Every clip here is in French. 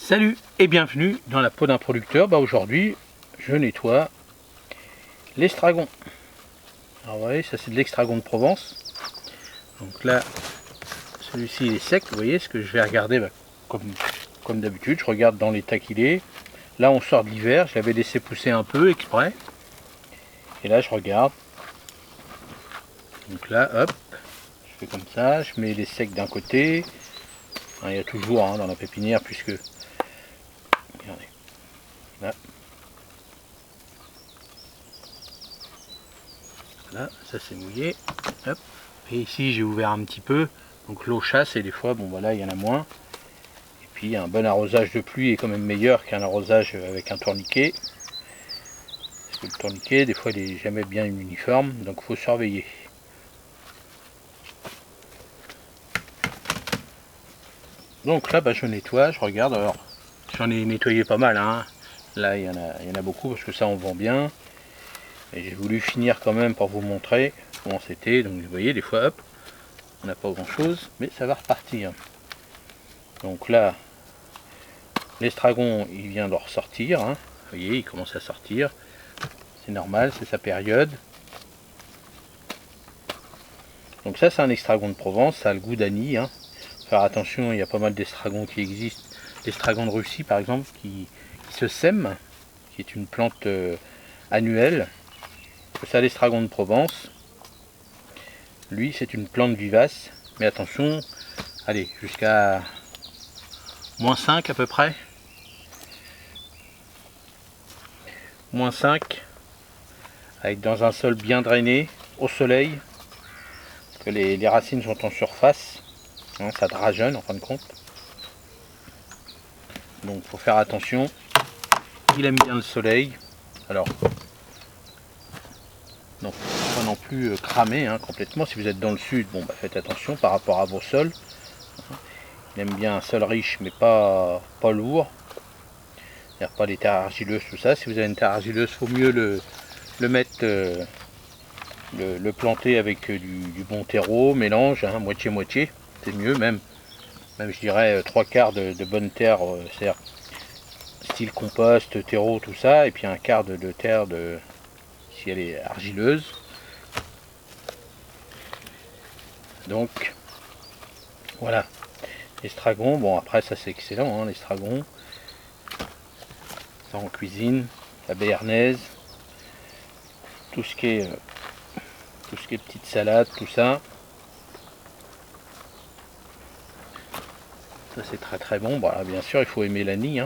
Salut et bienvenue dans la peau d'un producteur. Aujourd'hui je nettoie l'estragon. Alors vous voyez, ça c'est de l'estragon de Provence. Donc là celui-ci il est sec, vous voyez. Ce que je vais regarder, comme d'habitude, je regarde dans l'état qu'il est. Là on sort de l'hiver, je l'avais laissé pousser un peu exprès. Et là je regarde. Donc là hop, je fais comme ça, je mets les secs d'un côté. Il y a toujours dans la pépinière, puisque regardez, là, ça c'est mouillé, hop. Et ici j'ai ouvert un petit peu, donc l'eau chasse et des fois, bon voilà, il y en a moins. Et puis un bon arrosage de pluie est quand même meilleur qu'un arrosage avec un tourniquet. Parce que le tourniquet, des fois, il n'est jamais bien uniforme, donc il faut surveiller. Donc là, je nettoie, je regarde. Alors, j'en ai nettoyé pas mal, Là, il y en a beaucoup parce que ça, on vend bien. Et j'ai voulu finir quand même pour vous montrer comment c'était. Donc, vous voyez, des fois, hop, on n'a pas grand chose, mais ça va repartir. Donc là, l'estragon, il vient de ressortir. Vous voyez, il commence à sortir. C'est normal, c'est sa période. Donc ça, c'est un estragon de Provence, ça a le goût d'anis. Faire attention, il y a pas mal d'estragons qui existent. L'estragon de Russie, par exemple, qui se sème, qui est une plante annuelle. Ça, l'estragon de Provence, lui, c'est une plante vivace. Mais attention, allez, jusqu'à -5 à peu près. -5, avec dans un sol bien drainé, au soleil, que les racines sont en surface. Ça drageonne en fin de compte. Donc il faut faire attention. Il aime bien le soleil. Alors, non, pas non plus cramer complètement. Si vous êtes dans le sud, faites attention par rapport à vos sols. Il aime bien un sol riche mais pas lourd. C'est-à-dire pas les terres argileuses, tout ça. Si vous avez une terre argileuse, il faut mieux le mettre, le planter avec du bon terreau, mélange, moitié-moitié. C'est mieux même je dirais 3/4 de bonne terre, c'est-à-dire style compost, terreau, tout ça, et puis un quart de terre si elle est argileuse. Donc voilà, l'estragon, bon après ça c'est excellent, l'estragon, ça en cuisine, la béarnaise, tout ce qui est petite salade, tout ça. Ça c'est très très bon. Voilà, bien sûr il faut aimer l'anis.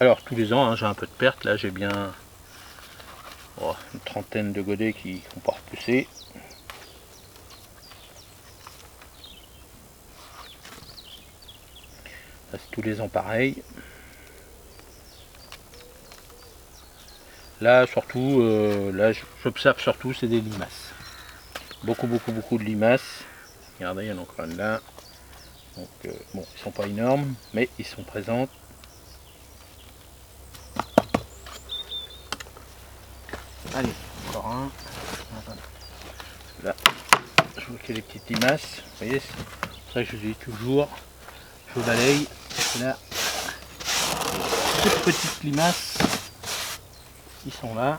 Alors tous les ans j'ai un peu de perte. Là j'ai bien une trentaine de godets qui ont pas repoussé. Ça c'est tous les ans pareil. Là surtout, là j'observe surtout c'est des limaces. Beaucoup de limaces. Regardez, il y en a encore une là. Donc bon, ils sont pas énormes, mais ils sont présents. Allez, encore un. Là, je vois qu'il y a des petites limaces. Vous voyez, c'est pour ça que je dis toujours, je balaye. Là, toutes petites limaces qui sont là.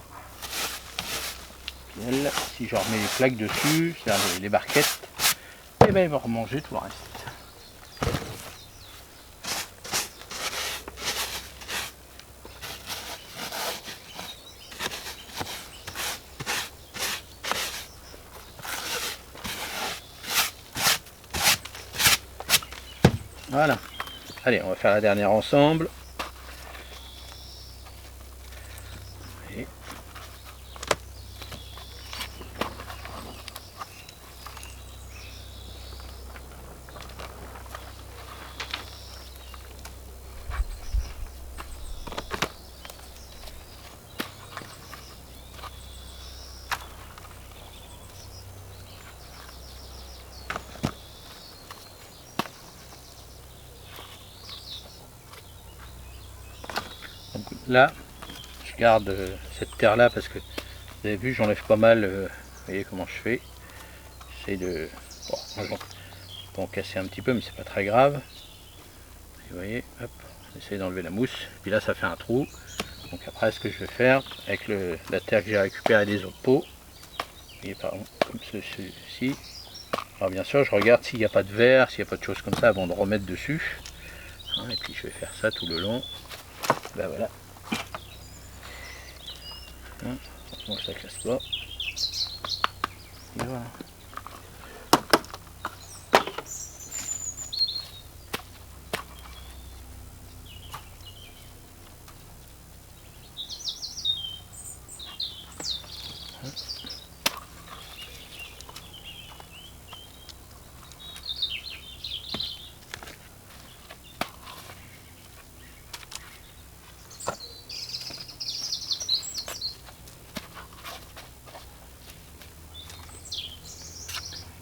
Puis elles, si je remets les plaques dessus, c'est-à-dire les barquettes, et ils vont remanger tout le reste. Voilà. Allez, on va faire la dernière ensemble. Et donc là, je garde cette terre là parce que vous avez vu, j'enlève pas mal. Vous voyez comment je fais. J'essaie de... Bon, on peut en casser un petit peu, mais c'est pas très grave. Vous voyez, hop, on essaie d'enlever la mousse. Puis là, ça fait un trou. Donc après, ce que je vais faire, avec la terre que j'ai récupérée des autres pots, vous voyez, par exemple, comme ceci. Alors bien sûr, je regarde s'il n'y a pas de verre, s'il n'y a pas de choses comme ça avant de remettre dessus. Hein, et puis je vais faire ça tout le long. Ben voilà. Hein, heureusement que ça casse pas. Et voilà.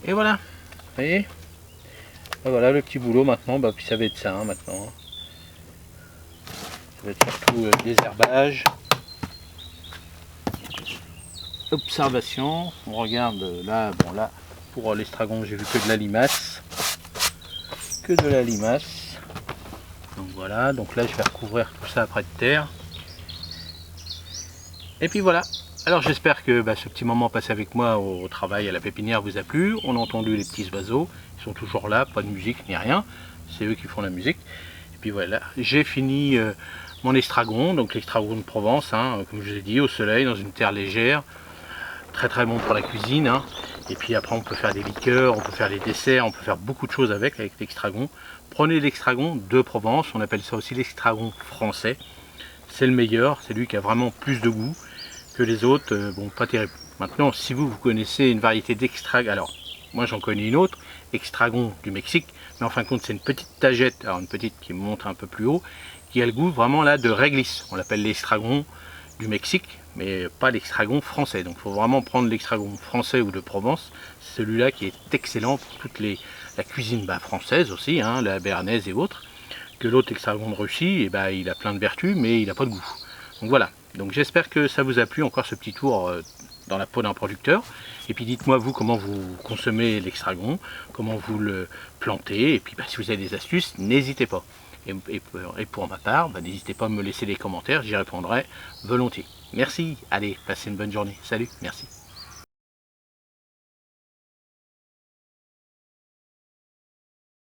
Et voilà, vous voyez, ben voilà le petit boulot maintenant, bah, puis ça va être ça hein, maintenant. Ça va être surtout désherbage, observation. On regarde là, bon là, pour l'estragon j'ai vu que de la limace. Que de la limace. Donc voilà, donc là je vais recouvrir tout ça après de terre. Et puis voilà. Alors j'espère que ce petit moment passé avec moi au travail à la pépinière vous a plu. On a entendu les petits oiseaux, ils sont toujours là, pas de musique ni rien. C'est eux qui font la musique. Et puis voilà, j'ai fini mon estragon, donc l'estragon de Provence, hein, comme je vous ai dit, au soleil, dans une terre légère. Très très bon pour la cuisine. Hein. Et puis après on peut faire des liqueurs, on peut faire des desserts, on peut faire beaucoup de choses avec l'extragon. Prenez l'extragon de Provence, on appelle ça aussi l'extragon français. C'est le meilleur, c'est lui qui a vraiment plus de goût que les autres, bon pas terrible. Maintenant si vous connaissez une variété d'extragon, alors moi j'en connais une autre, extragon du Mexique, mais en fin de compte c'est une petite tagette, alors une petite qui monte un peu plus haut, qui a le goût vraiment là de réglisse. On l'appelle l'extragon du Mexique, mais pas l'extragon français. Donc il faut vraiment prendre l'extragon français ou de Provence, celui-là qui est excellent pour toute la cuisine française aussi, hein, la béarnaise et autres. Que l'autre extragon de Russie, il a plein de vertus, mais il n'a pas de goût. Donc voilà, donc j'espère que ça vous a plu, encore ce petit tour dans la peau d'un producteur. Et puis dites-moi vous comment vous consommez l'extragon, comment vous le plantez, et puis si vous avez des astuces, n'hésitez pas. Et pour ma part, n'hésitez pas à me laisser des commentaires, j'y répondrai volontiers. Merci, allez, passez une bonne journée. Salut, merci.